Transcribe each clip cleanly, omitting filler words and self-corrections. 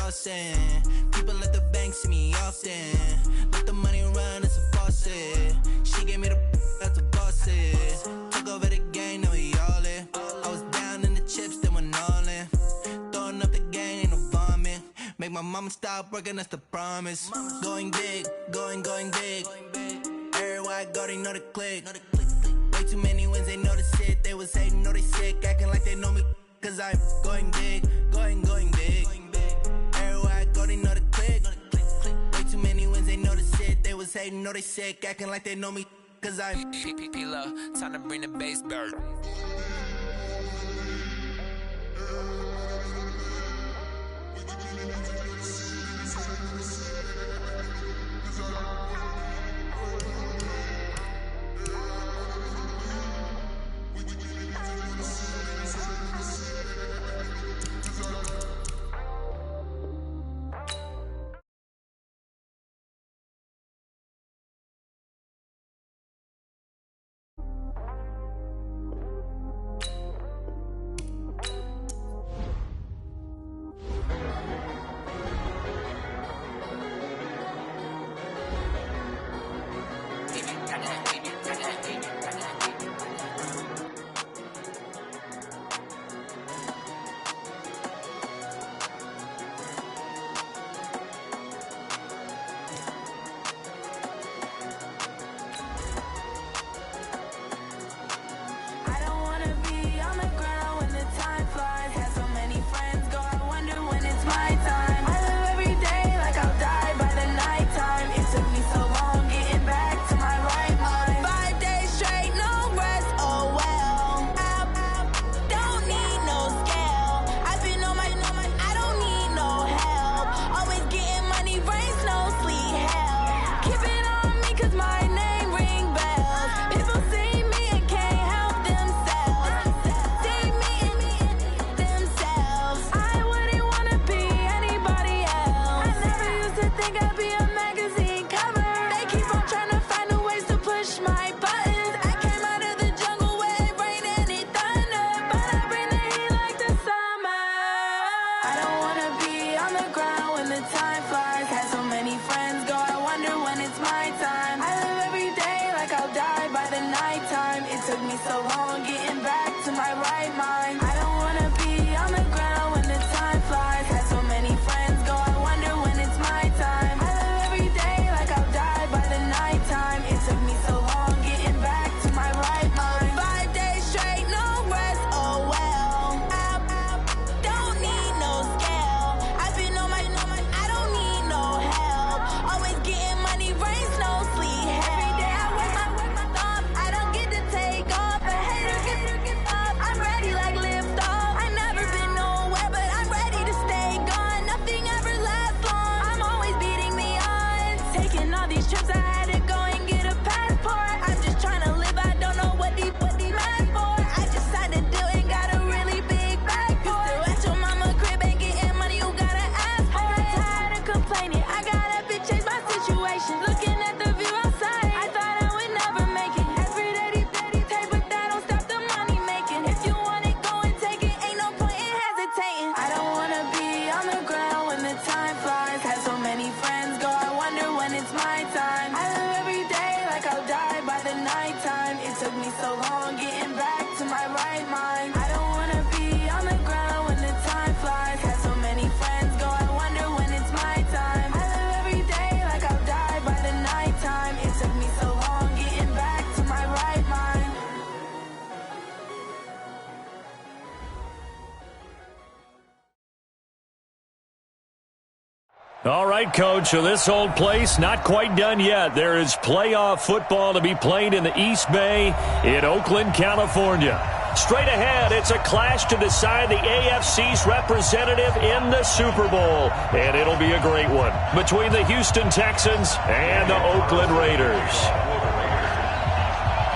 flossing. People at the bank see me often. Let the money run, it's a faucet. She gave me the that's a boss it. Took over the game, now we all in. I was down in the chips, then went all in. Throwing up the game, ain't no vomit. Make my mama stop working, that's the promise. Going big, going big. Everywhere I go, they know the click. Way too many wins, they know the shit. They was hating, know they sick, acting like they know me. Cause I'm going big, going big. Everywhere I go, they know the click. Way too many wins, they know the shit. They was hating, know they sick, acting like they know me. Cause I'm P-P-P-Lo, time to bring the bass bird. All right, Coach, so this old place not quite done yet. There is playoff football to be played in the East Bay in Oakland, California. Straight ahead, it's a clash to decide the AFC's representative in the Super Bowl. And it'll be a great one between the Houston Texans and the Oakland Raiders.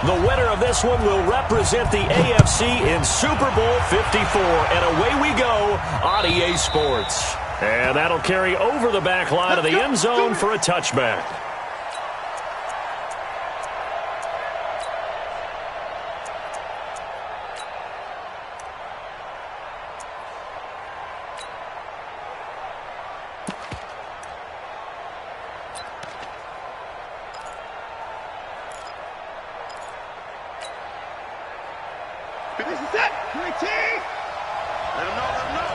The winner of this one will represent the AFC in Super Bowl 54. And away we go on EA Sports. And that'll carry over the back line of the end zone for a touchback. Let him know, let him know.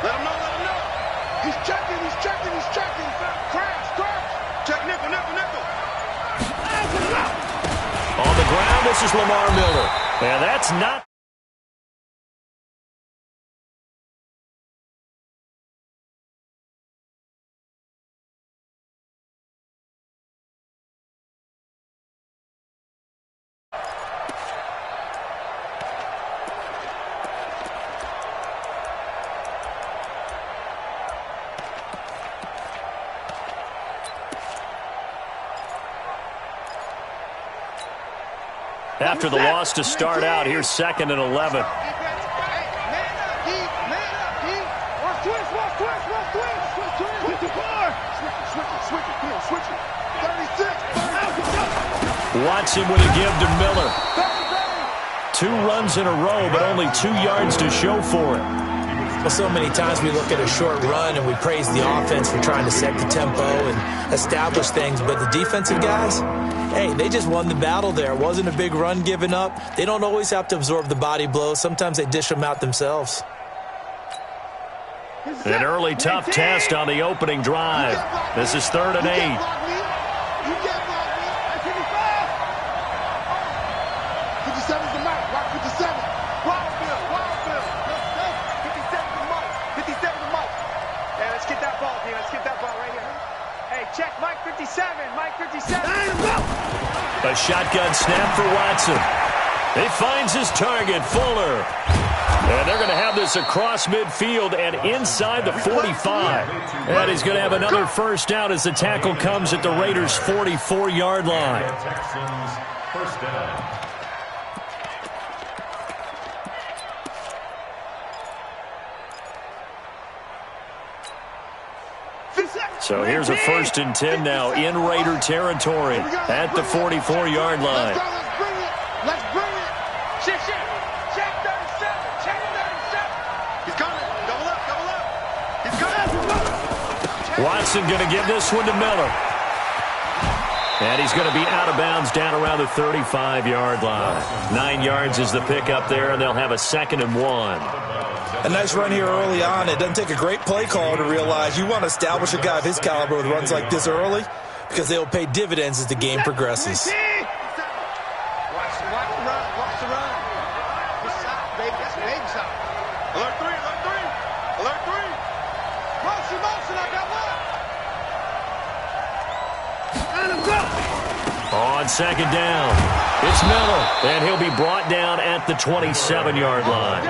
Let him know, let him know. He's checking, he's checking, he's checking. Crash, crash. Check nickel, nickel, nickel. On the ground, this is Lamar Miller. And that's not... After the loss to start out, here's 2nd and 11. Man up, D. Watch twist. Switch the bar. Switch it. 36. Watson with a give to Miller. 2 runs in a row, but only 2 yards to show for it. Well, so many times we look at a short run and we praise the offense for trying to set the tempo and establish things, but the defensive guys, hey, they just won the battle there. It wasn't a big run given up. They don't always have to absorb the body blows. Sometimes they dish them out themselves. An early tough test on the opening drive. This is 3rd and 8. A shotgun snap for Watson. He finds his target, Fuller. And they're going to have this across midfield and inside the 45. And he's going to have another first down as the tackle comes at the Raiders' 44-yard line. Texans first down. So here's a 1st and 10 now in Raider territory at the 44-yard line. Let's bring it. Check 37. Check 37. He's coming. Double up. He's coming. Watson going to give this one to Miller. And he's going to be out of bounds down around the 35-yard line. 9 yards is the pickup there, and they'll have a 2nd and 1. A nice run here early on. It doesn't take a great play caller to realize you want to establish a guy of his caliber with runs like this early because they will pay dividends as the game progresses. Watch the run. This side, baby. That's big side. Alert 3. Motion. I got one. On 2nd down, it's Miller, and he'll be brought down at the 27-yard line.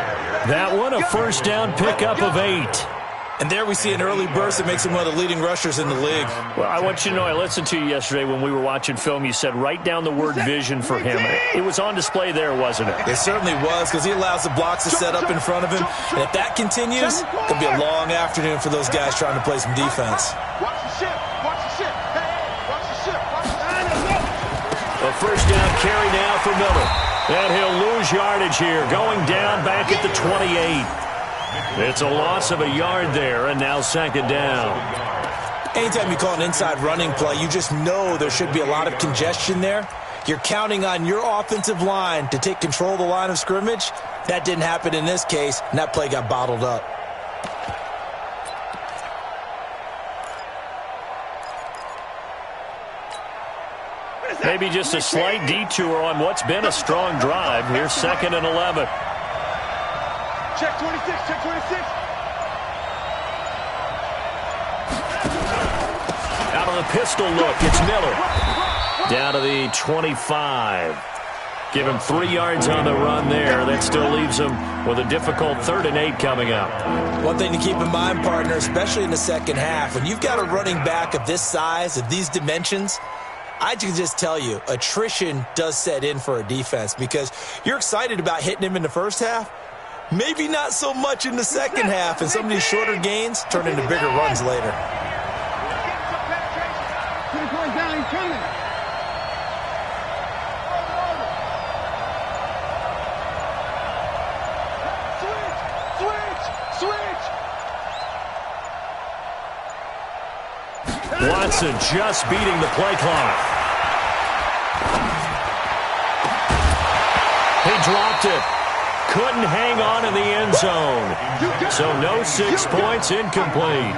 That one, a first down pickup of 8. And there we see an early burst that makes him one of the leading rushers in the league. Well, I want you to know, I listened to you yesterday when we were watching film. You said write down the word vision for him. It was on display there, wasn't it? It certainly was, because he allows the blocks to set up in front of him. And if that continues, it could be a long afternoon for those guys trying to play some defense. Watch the ship. A first down carry now for Miller. And he'll lose yardage here, going down back at the 28. It's a loss of a yard there, and now 2nd down. Anytime you call an inside running play, you just know there should be a lot of congestion there. You're counting on your offensive line to take control of the line of scrimmage. That didn't happen in this case, and that play got bottled up. Maybe just a slight detour on what's been a strong drive. Here's 2nd and 11. Check 26. Out of the pistol look, it's Miller. Down to the 25. Give him 3 yards on the run there. That still leaves him with a difficult 3rd and 8 coming up. One thing to keep in mind, partner, especially in the second half, when you've got a running back of this size, of these dimensions, I can just tell you, attrition does set in for a defense because you're excited about hitting him in the first half. Maybe not so much in the second half, and some of these shorter gains turn into bigger runs later. Watson just beating the play clock. He dropped it. Couldn't hang on in the end zone. So no 6 points, incomplete.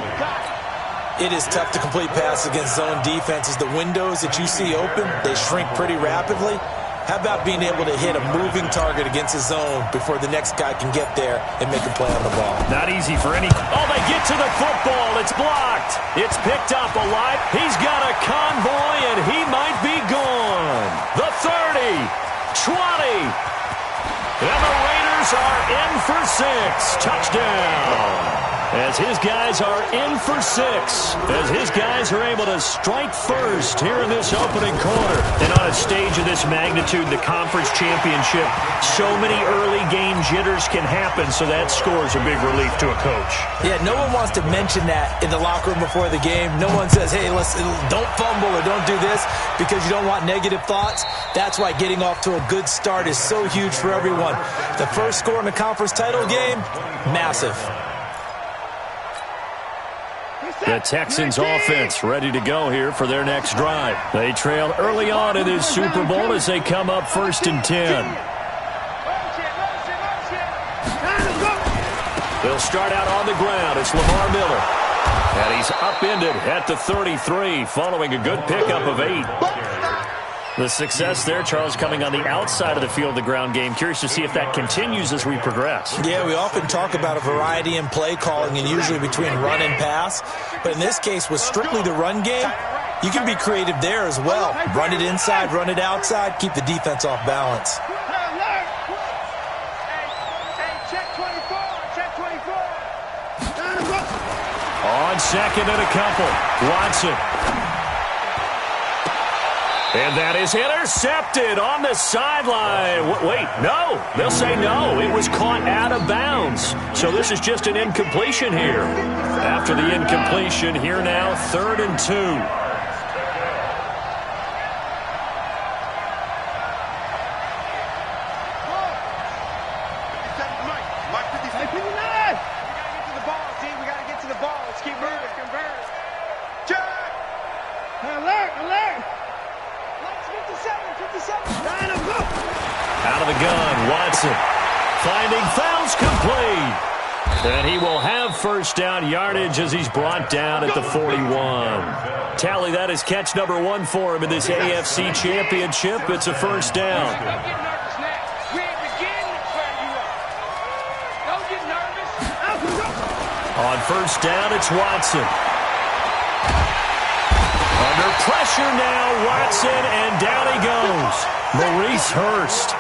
It is tough to complete passes against zone defenses. The windows that you see open, they shrink pretty rapidly. How about being able to hit a moving target against a zone before the next guy can get there and make a play on the ball? Not easy for any. Oh, they get to the football. It's blocked. It's picked up alive. He's got a convoy, and he might be gone. The 30, 20. And the Raiders are in for 6. Touchdown. As his guys are in for 6. As his guys are able to strike first here in this opening quarter. And on a stage of this magnitude, the conference championship, so many early game jitters can happen, so that scores a big relief to a coach. Yeah, no one wants to mention that in the locker room before the game. No one says, hey, don't fumble or don't do this because you don't want negative thoughts. That's why getting off to a good start is so huge for everyone. The first score in the conference title game, massive. The Texans offense ready to go here for their next drive. They trail early on in this Super Bowl as they come up 1st and 10. They'll start out on the ground. It's Lamar Miller. And he's upended at the 33 following a good pickup of 8. The success there, Charles, coming on the outside of the field, the ground game. Curious to see if that continues as we progress. Yeah, we often talk about a variety in play calling and usually between run and pass. But in this case, with strictly the run game, you can be creative there as well. Run it inside, run it outside, keep the defense off balance. On second and a couple, Watson. And that is intercepted on the sideline. Wait, no. They'll say no. It was caught out of bounds. So this is just an incompletion here. After the incompletion, here now, 3rd and 2. Out of the gun, Watson. Finding fouls complete. And he will have 1st down yardage as he's brought down at the 41. Tally, that is catch number 1 for him in this AFC Championship. It's a 1st down. On 1st down, it's Watson. Under pressure now, Watson, and down he goes. Maurice Hurst.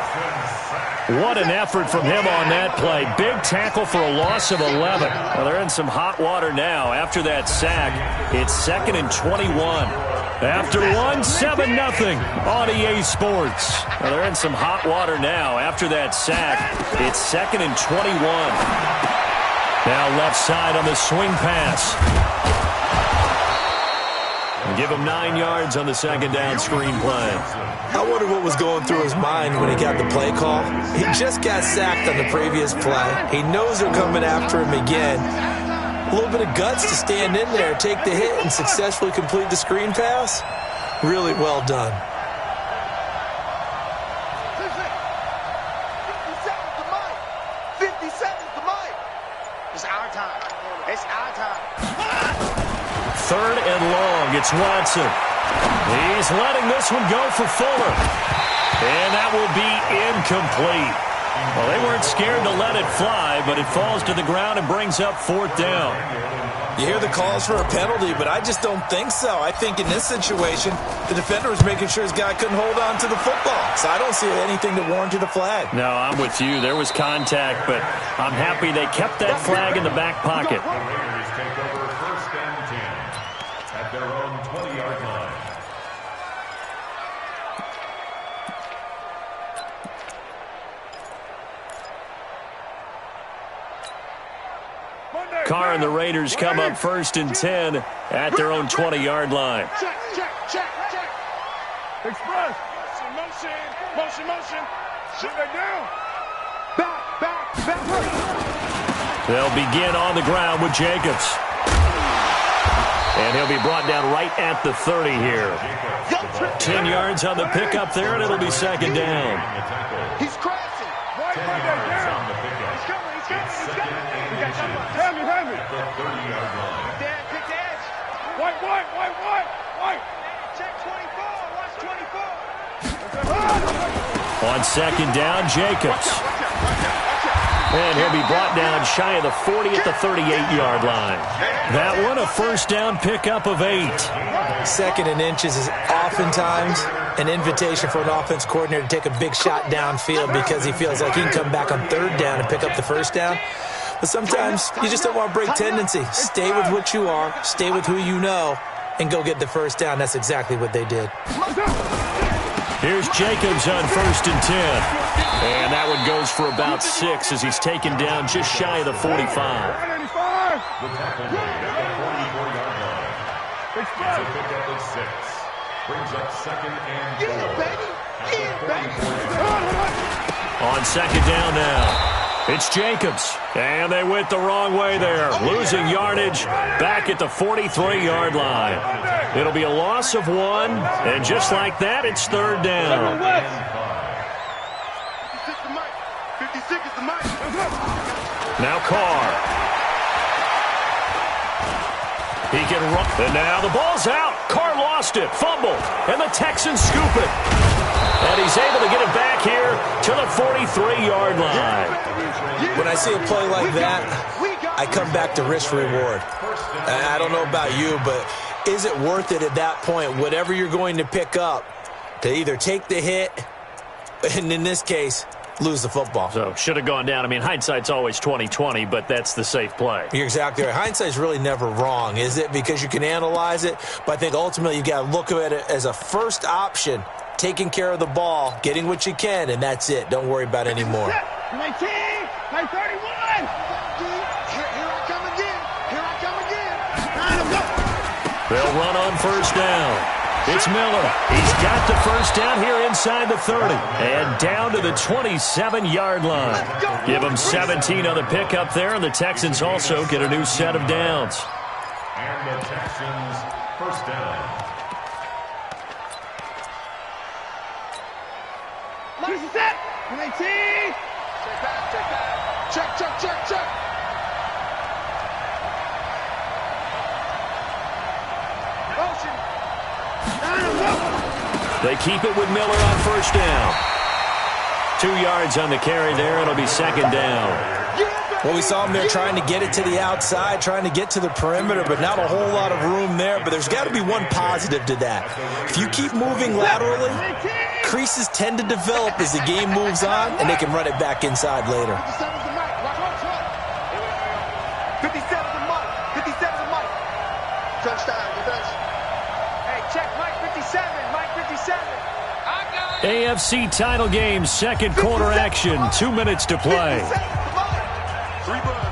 What an effort from him on that play. Big tackle for a loss of 11. Well, they're in some hot water now. After that sack, it's 2nd and 21. After one, 7-0 on EA Sports. Well, they're in some hot water now. After that sack, it's 2nd and 21. Now left side on the swing pass. Give him 9 yards on the 2nd down screen play. I wonder what was going through his mind when he got the play call. He just got sacked on the previous play. He knows they're coming after him again. A little bit of guts to stand in there, take the hit, and successfully complete the screen pass. Really well done. 50 seconds to Mike. It's our time. It's our time. 3rd and long. It's Watson. He's letting this one go for Fuller. And that will be incomplete. Well, they weren't scared to let it fly, but it falls to the ground and brings up 4th down. You hear the calls for a penalty, but I just don't think so. I think in this situation, the defender was making sure his guy couldn't hold on to the football. So I don't see anything that warranted a flag. No, I'm with you. There was contact, but I'm happy they kept that flag in the back pocket. The Raiders take over 1st and 10 at their own 20-yard line. Carr and the Raiders come up 1st and 10 at their own 20-yard line. Check. Express. Motion. Shoot it down. Back. They'll begin on the ground with Jacobs. And he'll be brought down right at the 30 here. 10 yards on the pickup there, and it'll be 2nd down. He's crashing. Right down. Check 24. Watch 24. On second down, Jacobs. And he'll be brought down shy of the 40 at the 38-yard line. That one, a first down pickup of 8. Second and inches is oftentimes an invitation for an offense coordinator to take a big shot downfield because he feels like he can come back on third down and pick up the first down. But sometimes you just don't want to break tendency. Stay with what you are, stay with who you know, and go get the first down. That's exactly what they did. Here's Jacobs on first and 10. And that one goes for about 6 as he's taken down just shy of the 45. The tackle made at the 44-yard line. It's a pickup of 6. Brings up second and 4. On second down now, it's Jacobs. And they went the wrong way there, losing yardage back at the 43-yard line. It'll be a loss of 1, and just like that, it's third down. 56 is the mic. Now Carr. He can run. And now the ball's out. Carr lost it. Fumbled. And the Texans scoop it. And he's able to get it back here to the 43-yard line. When I see a play like that, I come back to risk-reward. I don't know about you, but is it worth it at that point, whatever you're going to pick up, to either take the hit, and in this case, lose the football? So, should have gone down. I mean, hindsight's always 20/20, but that's the safe play. You're exactly right. Hindsight's really never wrong, is it? Because you can analyze it, but I think ultimately you got to look at it as a first option, taking care of the ball, getting what you can, and that's it. Don't worry about it anymore. 19, 31. Here I come again. They'll run on first down. It's Miller. He's got the first down here inside the 30. And down to the 27-yard line. Give them 17 on the pickup there, and the Texans also get a new set of downs. And the Texans first down. Set. 19. Check. Motion. They keep it with Miller on first down. 2 yards on the carry there. It'll be second down. Well, we saw him there trying to get it to the outside, trying to get to the perimeter, but not a whole lot of room there. But there's got to be one positive to that. If you keep moving laterally, creases tend to develop as the game moves on, and they can run it back inside later. 57's the mic. Touchdown, defense. Hey, check Mike 57. Mike 57. AFC title game, second quarter action. 2 minutes to play. 3 buns.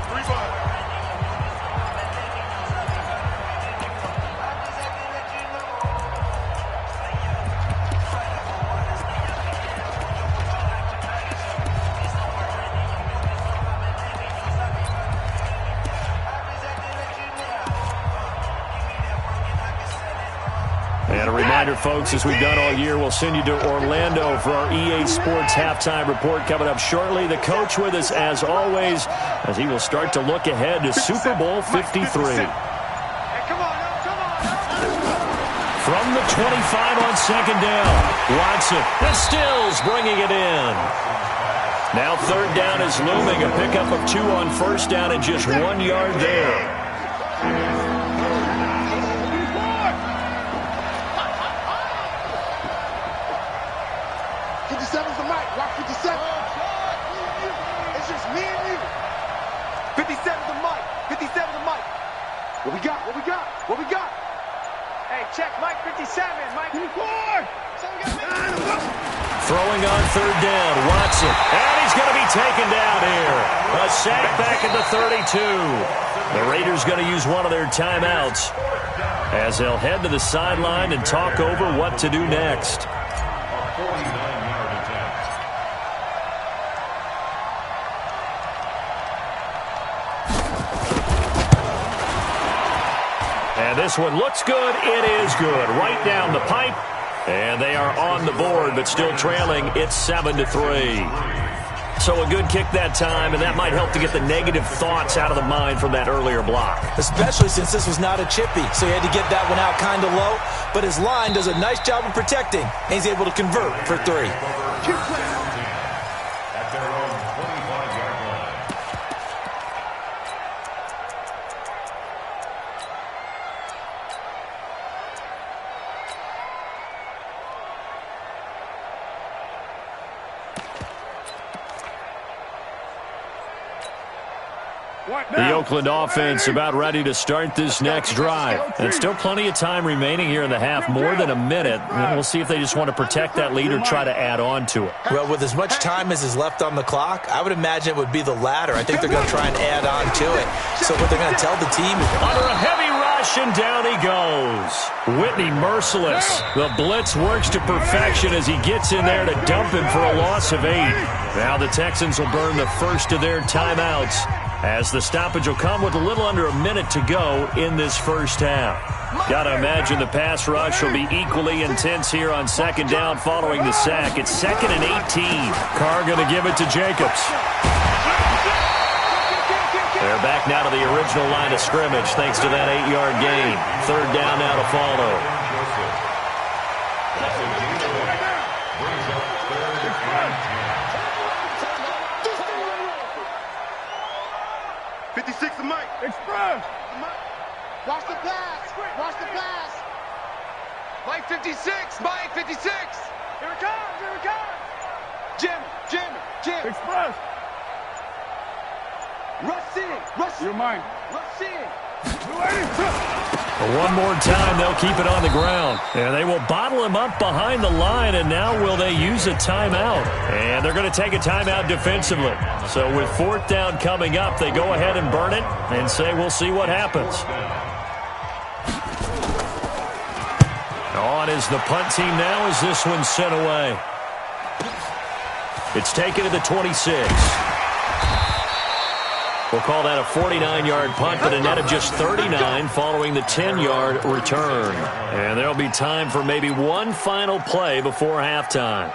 And a reminder, folks, as we've done all year, we'll send you to Orlando for our EA Sports halftime report coming up shortly. The coach with us, as always, as he will start to look ahead to Super Bowl 53. From the 25 on second down, Watson and Stills bringing it in. Now third down is looming, a pickup of 2 on first down and just 1 yard there. What we got? Hey, check Mike 57. Mike 54. Throwing on third down, Watson. And he's going to be taken down here. A sack back at the 32. The Raiders going to use one of their timeouts as they'll head to the sideline and talk over what to do next. And this one looks good. It is good. Right down the pipe. And they are on the board, but still trailing. It's 7-3. So a good kick that time, and that might help to get the negative thoughts out of the mind from that earlier block. Especially since this was not a chippy, so he had to get that one out kind of low. But his line does a nice job of protecting, and he's able to convert for 3. At their own 25-yard line. The Oakland offense about ready to start this next drive. And still plenty of time remaining here in the half, more than a minute. And we'll see if they just want to protect that lead or try to add on to it. Well, with as much time as is left on the clock, I would imagine it would be the latter. I think they're going to try and add on to it. So what they're going to tell the team is... Under a heavy rush, and down he goes. Whitney merciless. The blitz works to perfection as he gets in there to dump him for a loss of 8. Now the Texans will burn the first of their timeouts, as the stoppage will come with a little under a minute to go in this first half. Got to imagine the pass rush will be equally intense here on second down following the sack. It's 2nd and 18. Carr going to give it to Jacobs. They're back now to the original line of scrimmage thanks to that 8-yard gain. 3rd down now to follow. 56 to Mike. Express. Watch the pass. Watch the pass. Mike 56. Mike 56. Here it comes. Here it comes. Jim. Express. Rush in. Rush. You're mine. Rush in. One more time, they'll keep it on the ground. And they will bottle him up behind the line, and now will they use a timeout? And they're going to take a timeout defensively. So with 4th down coming up, they go ahead and burn it and say we'll see what happens. On is the punt team now as this one's sent away. It's taken to the 26. We'll call that a 49-yard punt, but a net of just 39 following the 10-yard return. And there'll be time for maybe one final play before halftime.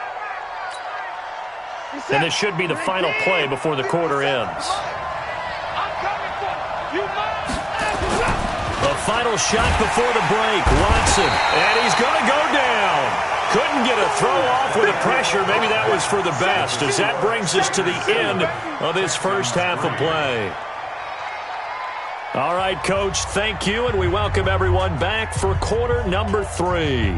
And this should be the final play before the quarter ends. The final shot before the break, Watson, and he's going to go down. Couldn't get a throw off with the pressure. Maybe that was for the best, as that brings us to the end of this first half of play. All right, Coach, thank you, and we welcome everyone back for quarter number 3.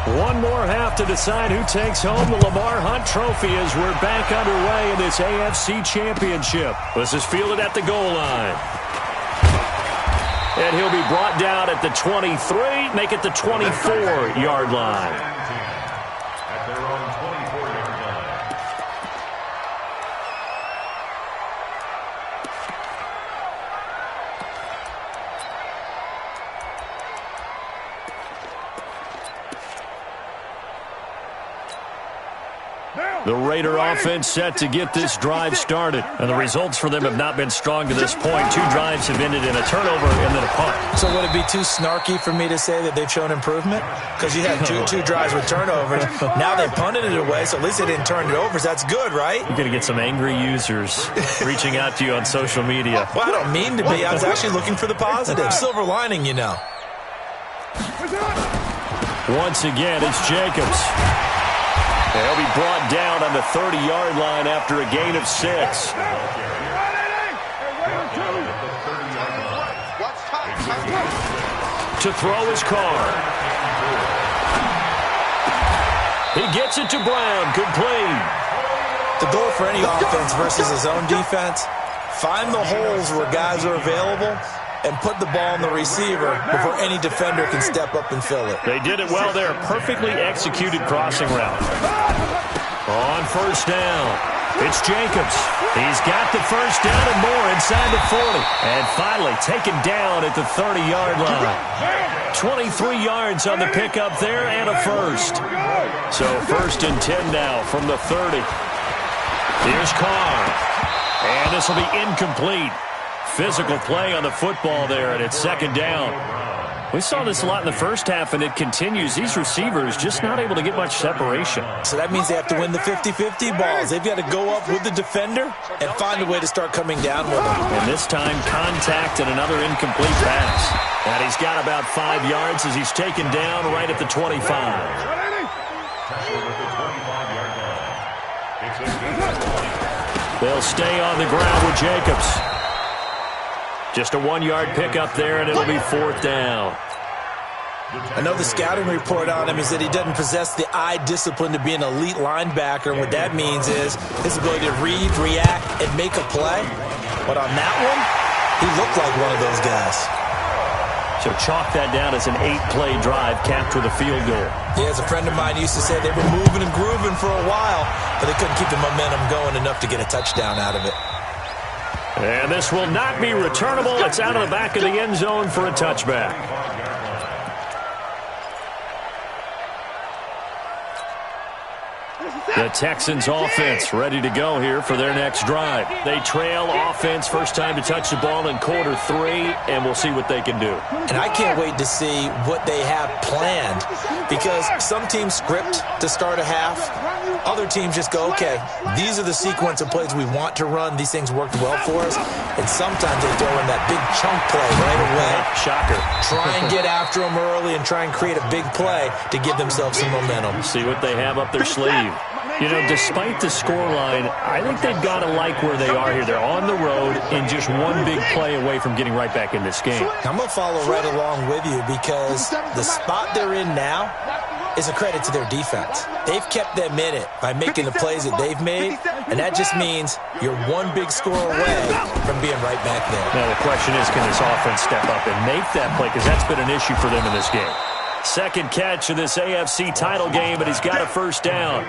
One more half to decide who takes home the Lamar Hunt Trophy as we're back underway in this AFC Championship. This is fielded at the goal line. And he'll be brought down at the 23, make it the 24-yard line. At their own 24-yard line. The Raider offense set to get this drive started. And the results for them have not been strong to this point. 2 drives have ended in a turnover and then a punt. So would it be too snarky for me to say that they've shown improvement? Because you had two drives with turnovers. Now they punted it away, so at least they didn't turn it over. So that's good, right? You're going to get some angry users reaching out to you on social media. Well, I don't mean to be. I was actually looking for the positive. Silver lining, you know. Once again, it's Jacobs. He'll be brought down on the 30-yard line after a gain of 6. To throw his Carr. He gets it to Brown. Complete. The goal for any offense versus his own defense, find the holes where guys are available and put the ball in the receiver before any defender can step up and fill it. They did it well there. Perfectly executed crossing route. On first down, it's Jacobs. He's got the first down and more inside the 40. And finally taken down at the 30-yard line. 23 yards on the pickup there and a first. So 1st and 10 now from the 30. Here's Carr. And this will be incomplete. Physical play on the football there, and it's 2nd down. We saw this a lot in the first half, and it continues. These receivers just not able to get much separation. So that means they have to win the 50-50 balls. They've got to go up with the defender and find a way to start coming down with them. And this time, contact and another incomplete pass. And he's got about 5 yards as he's taken down right at the 25. They'll stay on the ground with Jacobs. Just a 1-yard pickup there, and it'll be 4th down. I know the scouting report on him is that he doesn't possess the eye discipline to be an elite linebacker, and what that means is his ability to read, react, and make a play. But on that one, he looked like one of those guys. So chalk that down as an 8-play drive capped with a field goal. Yeah, as a friend of mine used to say, they were moving and grooving for a while, but they couldn't keep the momentum going enough to get a touchdown out of it. And this will not be returnable. It's out of the back of the end zone for a touchback. The Texans offense ready to go here for their next drive. They trail offense, first time to touch the ball in quarter 3, and we'll see what they can do. And I can't wait to see what they have planned, because some teams script to start a half. Other teams just go, okay, these are the sequence of plays we want to run. These things worked well for us. And sometimes they throw in that big chunk play right away. Shocker. Try and get after them early and try and create a big play to give themselves some momentum. See what they have up their sleeve. You know, despite the scoreline, I think they've got to like where they are here. They're on the road and just one big play away from getting right back in this game. I'm going to follow right along with you, because the spot they're in now is a credit to their defense. They've kept them in it by making the plays that they've made, and that just means you're one big score away from being right back there. Now the question is, can this offense step up and make that play? Because that's been an issue for them in this game. Second catch of this AFC title game, but he's got a first down.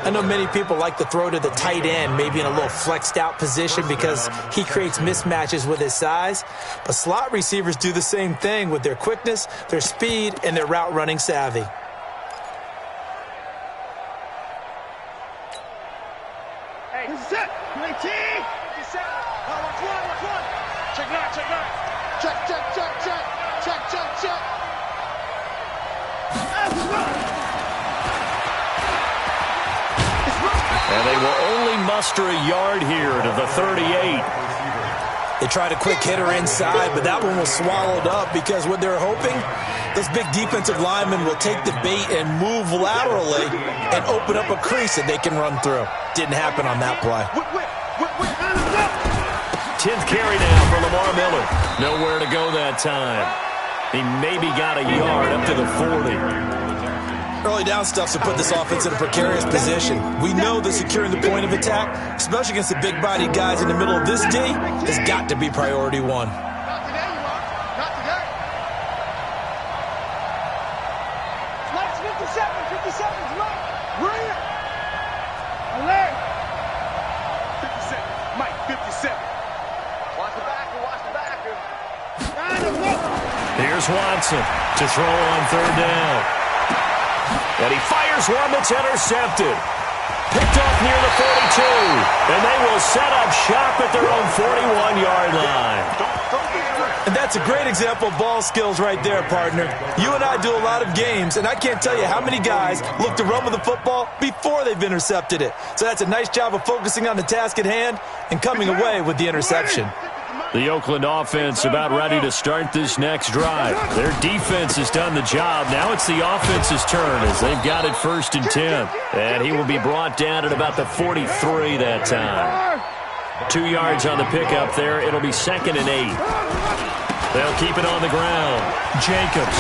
I know many people like to throw to the tight end, maybe in a little flexed out position because he creates mismatches with his size. But slot receivers do the same thing with their quickness, their speed, and their route running savvy. Hey, set. Play T. Set. Watch one. Check that. Check. And they will only muster a yard here to the 38. They tried a quick hitter inside, but that one was swallowed up because what they're hoping, those big defensive linemen will take the bait and move laterally and open up a crease that they can run through. Didn't happen on that play. 10th carry now for Lamar Miller. Nowhere to go that time. He maybe got a yard up to the 40. Early down stuff to put this offense in a precarious position. We know that securing the point of attack, especially against the big-bodied guys in the middle of this D, has got to be priority 1. Not today, you are. Not today. Let's 57, right. Bring it. Alert. 57, Mike, 57. Watch the backer. Here's Watson to throw on third down. And he fires one that's intercepted. Picked off near the 42. And they will set up shop at their own 41-yard line. And that's a great example of ball skills right there, partner. You and I do a lot of games, and I can't tell you how many guys look to run with the football before they've intercepted it. So that's a nice job of focusing on the task at hand and coming away with the interception. The Oakland offense about ready to start this next drive. Their defense has done the job. Now it's the offense's turn as they've got it 1st and 10. And he will be brought down at about the 43 that time. 2 yards on the pickup there. It'll be 2nd and 8. They'll keep it on the ground. Jacobs.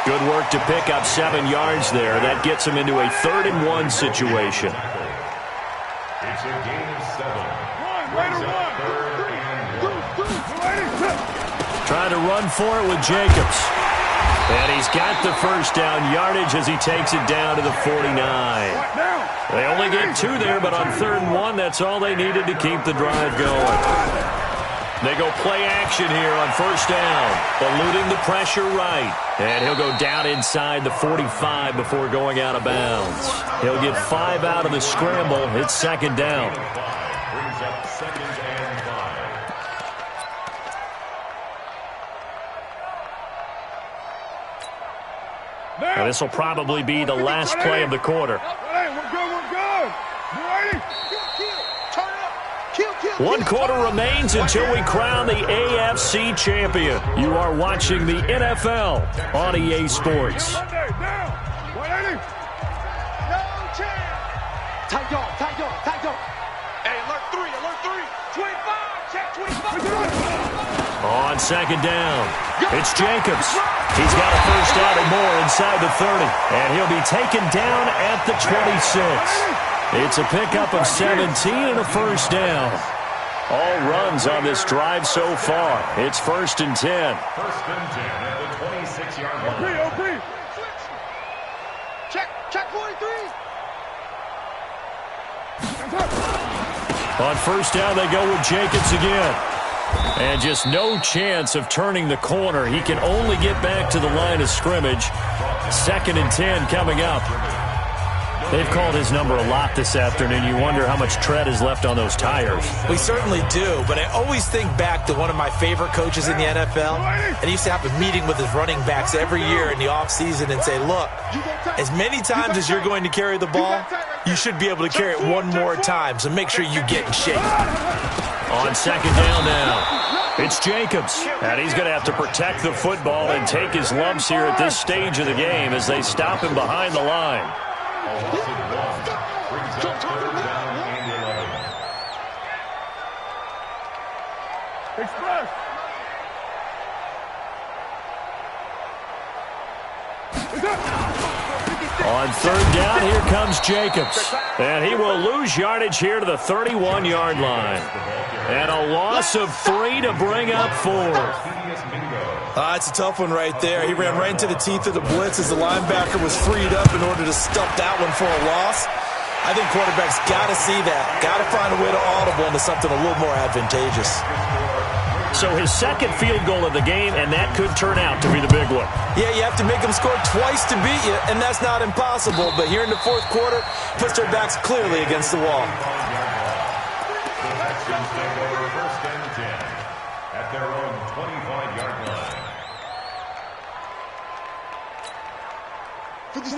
Good work to pick up 7 yards there. That gets him into a 3rd and 1 situation. It's a game of 7. Trying to run for it with Jacobs. And he's got the first down yardage as he takes it down to the 49. They only get 2 there, but on 3rd and 1, that's all they needed to keep the drive going. They go play action here on 1st down, eluding the pressure right. And he'll go down inside the 45 before going out of bounds. He'll get 5 out of the scramble. It's 2nd down. Brings up 2nd and 5. And this will probably be the last play of the quarter. One quarter remains until we crown the AFC champion. You are watching the NFL on EA Sports. On second down, it's Jacobs. He's got a first down or more inside the 30, and he'll be taken down at the 26. It's a pickup of 17 and a first down. All runs on this drive so far. It's 1st and 10. 1st and 10 at the 26-yard line. Check 43. On first down, they go with Jacobs again. And just no chance of turning the corner. He can only get back to the line of scrimmage. 2nd and 10 coming up. They've called his number a lot this afternoon. You wonder how much tread is left on those tires. We certainly do, but I always think back to one of my favorite coaches in the NFL. And he used to have a meeting with his running backs every year in the offseason and say, look, as many times as you're going to carry the ball, you should be able to carry it one more time, so make sure you get in shape. On second down now, it's Jacobs. And he's going to have to protect the football and take his lumps here at this stage of the game as they stop him behind the line. On third down, here comes Jacobs. And he will lose yardage here to the 31-yard line. And a loss of 3 to bring up 4. It's a tough one right there. He ran right into the teeth of the blitz as the linebacker was freed up in order to stop that one for a loss. I think quarterbacks got to see that. Got to find a way to audible into something a little more advantageous. So his second field goal of the game, and that could turn out to be the big one. Yeah, you have to make them score twice to beat you, and that's not impossible. But here in the fourth quarter, puts their backs clearly against the wall. The Texans take over 1st and 10 at their own 25-yard line.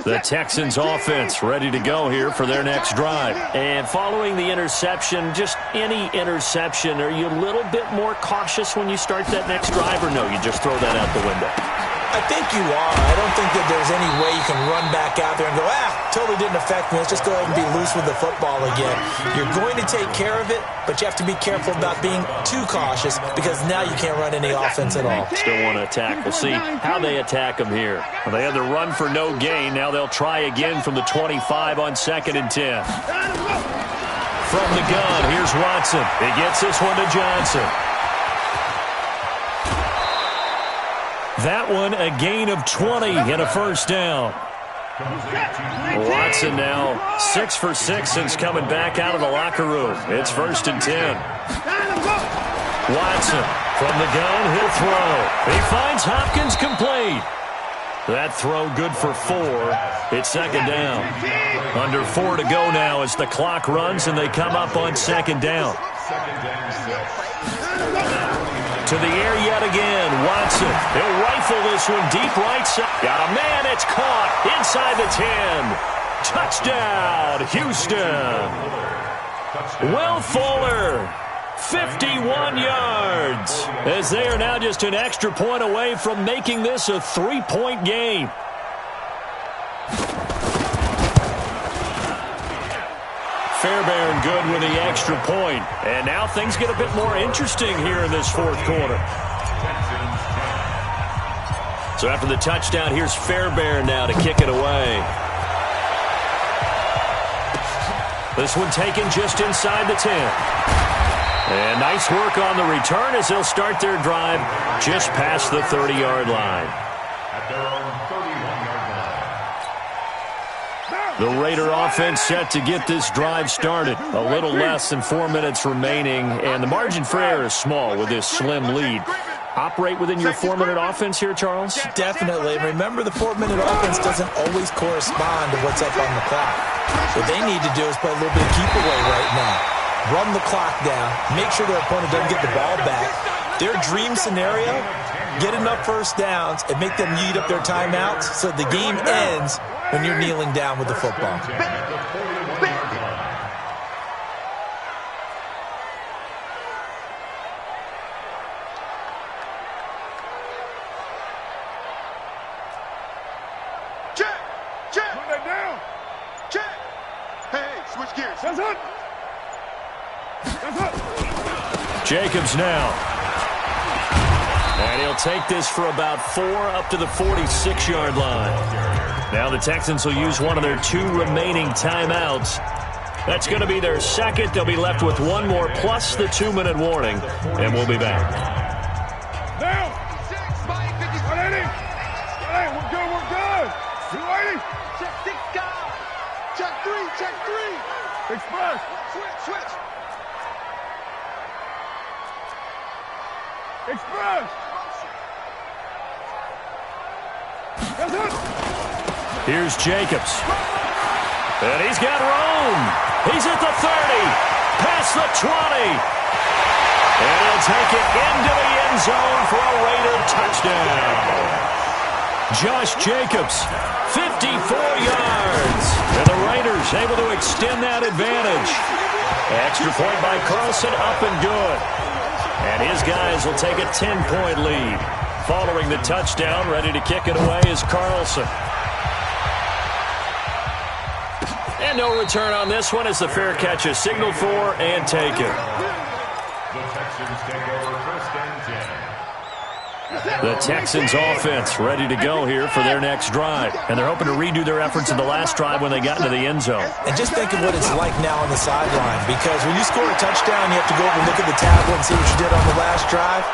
The Texans offense ready to go here for their next drive. And following the interception, just any interception, are you a little bit more cautious when you start that next drive, or no, you just throw that out the window? I think you are. I don't think that there's any way you can run back out there and go, totally didn't affect me. Let's just go ahead and be loose with the football again. You're going to take care of it, but you have to be careful about being too cautious because now you can't run any offense at all. Still want to attack. We'll see how they attack them here. Well, they had the run for no gain. Now they'll try again from the 25 on 2nd and 10. From the gun, here's Watson. He gets this one to Johnson. That one, a gain of 20 and a first down. Watson now 6 for 6 since coming back out of the locker room. It's 1st and 10. Watson from the gun, he'll throw. He finds Hopkins complete. That throw good for 4. It's 2nd down. Under 4 to go now as the clock runs and they come up on 2nd down. To the air yet again, Watson. He'll rifle this one deep right side. Got a man, it's caught inside the 10. Touchdown, Houston. Will Fuller, 51 yards, as they are now just an extra point away from making this a 3-point game. Fairbairn good with the extra point. And now things get a bit more interesting here in this fourth quarter. So after the touchdown, here's Fairbairn now to kick it away. This one taken just inside the 10. And nice work on the return as they'll start their drive just past the 30-yard line. At their own 31-yard line. The Raider offense set to get this drive started. A little less than 4 minutes remaining, and the margin for error is small with this slim lead. Operate within your 4-minute offense here, Charles? Definitely. Remember, the 4-minute offense doesn't always correspond to what's up on the clock. What they need to do is play a little bit of keep away right now. Run the clock down, make sure their opponent doesn't get the ball back, Their dream scenario, get enough first downs and make them eat up their timeouts so the game ends when you're kneeling down with the football. Jacobs now. And he'll take this for about 4 up to the 46-yard line. Now the Texans will use one of their 2 remaining timeouts. That's going to be their second. They'll be left with 1 more plus the 2-minute warning. And we'll be back. Now! We're good. 280. Check 6 guys. Check 3. Express. Switch. Express! Here's Jacobs. And he's got room. He's at the 30. Past the 20. And he'll take it into the end zone for a Raider touchdown. Josh Jacobs, 54 yards. And the Raiders able to extend that advantage. Extra point by Carlson, up and good. And his guys will take a 10-point lead. Following the touchdown, ready to kick it away is Carlson. And no return on this one as the fair catch is signaled for and taken. The Texans take over first and 10. The Texans offense ready to go here for their next drive. And they're hoping to redo their efforts in the last drive when they got into the end zone. And just think of what it's like now on the sideline, because when you score a touchdown, you have to go over and look at the tablet and see what you did on the last drive.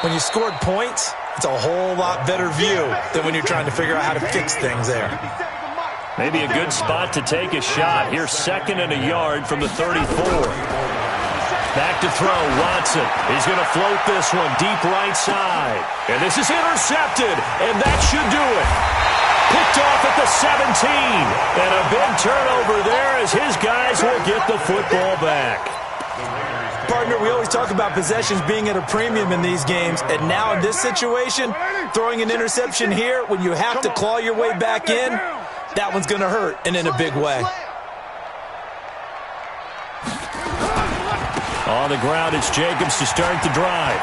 When you scored points, it's a whole lot better view than when you're trying to figure out how to fix things there. Maybe a good spot to take a shot. Here's 2nd and a yard from the 34. Back to throw, Watson. He's going to float this one deep right side. And this is intercepted, and that should do it. Picked off at the 17. And a big turnover there as his guys will get the football back. Partner, we always talk about possessions being at a premium in these games, and now in this situation, throwing an interception here when you have to claw your way back in, that one's going to hurt, and in a big way. On the ground, it's Jacobs to start the drive.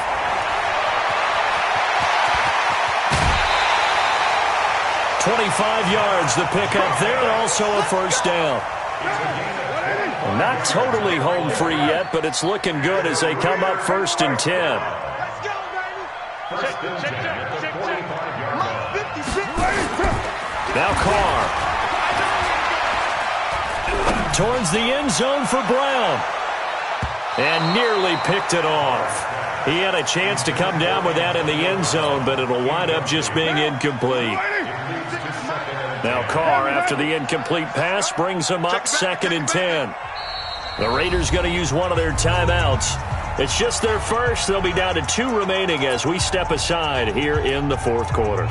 "25 yards, the pickup there, and also a first down. Not totally home free yet, but it's looking good as they come up 1st and 10. Let's go, baby. Check. Now Carr. Towards the end zone for Brown. And nearly picked it off. He had a chance to come down with that in the end zone, but it'll wind up just being incomplete. Now Carr, after the incomplete pass, brings him up 2nd and 10. The Raiders going to use one of their timeouts. It's just their first. They'll be down to 2 remaining as we step aside here in the 4th quarter.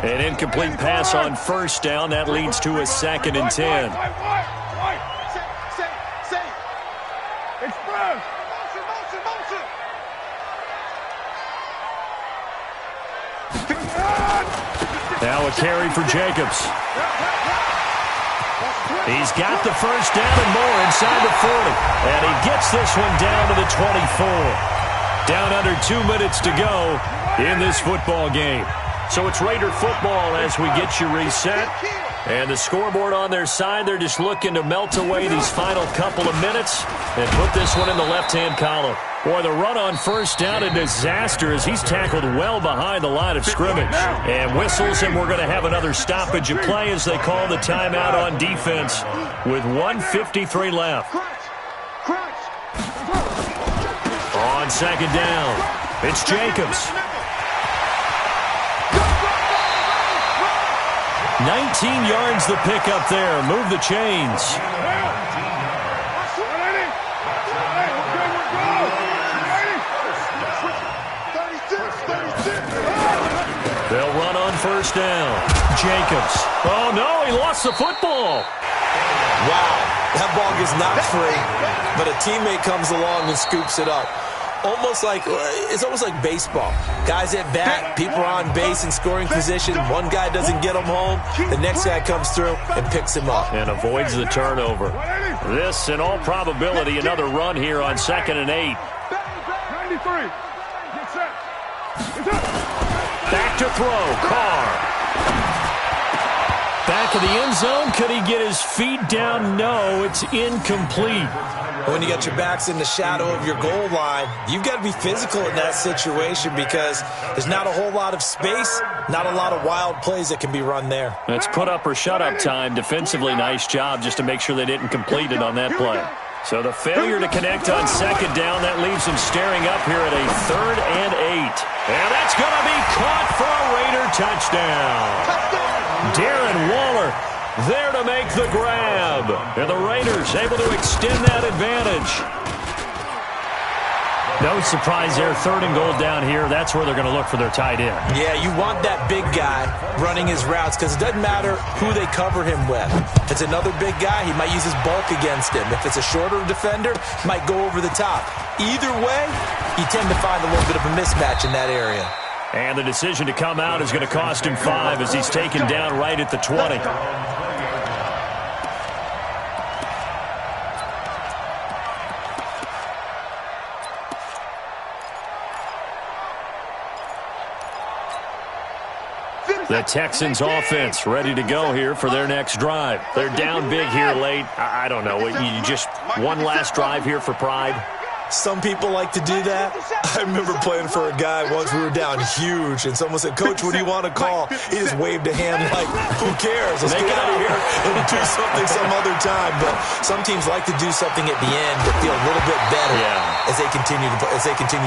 An incomplete pass on first down. That leads to a 2nd and 10. Now a carry for Jacobs. He's got the first down and more inside the 40. And he gets this one down to the 24. Down under 2 minutes to go in this football game. So it's Raider football as we get you reset. And the scoreboard on their side, they're just looking to melt away these final couple of minutes and put this one in the left-hand column. Boy, the run on first down, a disaster as he's tackled well behind the line of scrimmage. And whistles, and we're going to have another stoppage of play as they call the timeout on defense with 1:53 left. On 2nd down, it's Jacobs. 19 yards the pickup there. Move the chains. They'll run on first down. Jacobs. Oh, no, he lost the football. Wow, that ball gets knocked free, but a teammate comes along and scoops it up. It's almost like baseball. Guys at bat, people are on base in scoring position. One guy doesn't get him home. The next guy comes through and picks him up. And avoids the turnover. This, in all probability, another run here on 2nd and 8. 93. Get set. Back to throw. Carr. Back of the end zone. Could he get his feet down? No, it's incomplete. When you got your backs in the shadow of your goal line, you've got to be physical in that situation because there's not a whole lot of space, not a lot of wild plays that can be run there. It's put up or shut up time. Defensively, nice job just to make sure they didn't complete it on that play. So the failure to connect on 2nd down, that leaves them staring up here at a 3rd and 8. And that's going to be caught for a Raider touchdown. Darren Waller there to make the grab. And the Raiders able to extend that advantage. No surprise there. 3rd and goal down here. That's where they're going to look for their tight end. Yeah, you want that big guy running his routes because it doesn't matter who they cover him with. If it's another big guy, he might use his bulk against him. If it's a shorter defender, he might go over the top. Either way, you tend to find a little bit of a mismatch in that area. And the decision to come out is going to cost him 5 as he's taken down right at the 20. The Texans offense ready to go here for their next drive. They're down big here late. I don't know. You just one last drive here for pride? Some people like to do that. I remember playing for a guy once. We were down huge, and someone said, "Coach, what do you want to call?" He just waved a hand like, "Who cares? Let's get out of here and do something some other time." But some teams like to do something at the end to feel a little bit better as they continue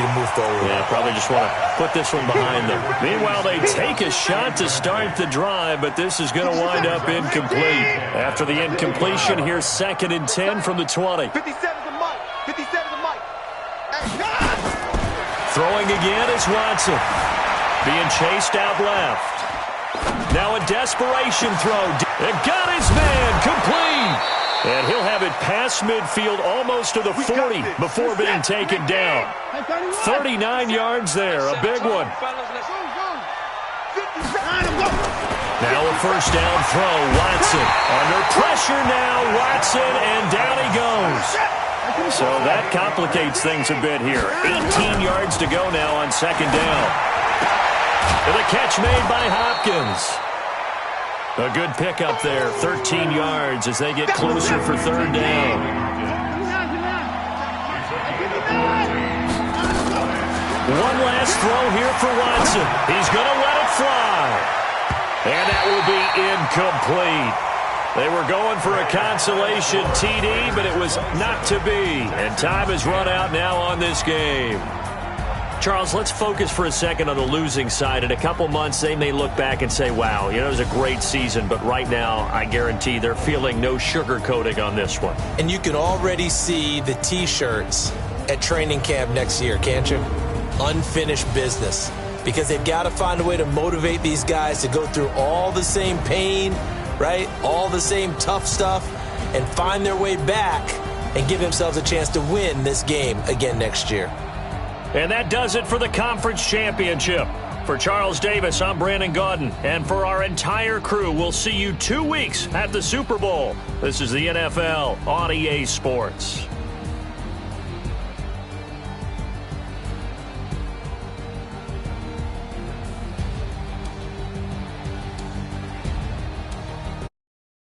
to move forward. Yeah, probably just want to put this one behind them. Meanwhile, they take a shot to start the drive, but this is going to wind up incomplete. After the incompletion, here's 2nd and 10 from the 20. 57 to Mike. 57 to Mike. Throwing again is Watson. Being chased out left. Now a desperation throw. And got his man complete. And he'll have it past midfield almost to the 40 before being taken down. 39 yards there. A big one. Now a first down throw. Watson under pressure now. Watson, and down he goes. So that complicates things a bit here. 18 yards to go now on 2nd down. And the catch made by Hopkins. A good pickup there. 13 yards as they get closer for 3rd down. One last throw here for Watson. He's going to let it fly. And that will be incomplete. They were going for a consolation TD, but it was not to be. And time has run out now on this game. Charles, let's focus for a second on the losing side. In a couple months, they may look back and say, wow, it was a great season. But right now, I guarantee they're feeling no sugarcoating on this one. And you can already see the T-shirts at training camp next year, can't you? Unfinished business. Because they've got to find a way to motivate these guys to go through all the same pain, right? All the same tough stuff, and find their way back and give themselves a chance to win this game again next year. And that does it for the conference championship. For Charles Davis, I'm Brandon Gaudin. And for our entire crew, we'll see you 2 weeks at the Super Bowl. This is the NFL on EA Sports.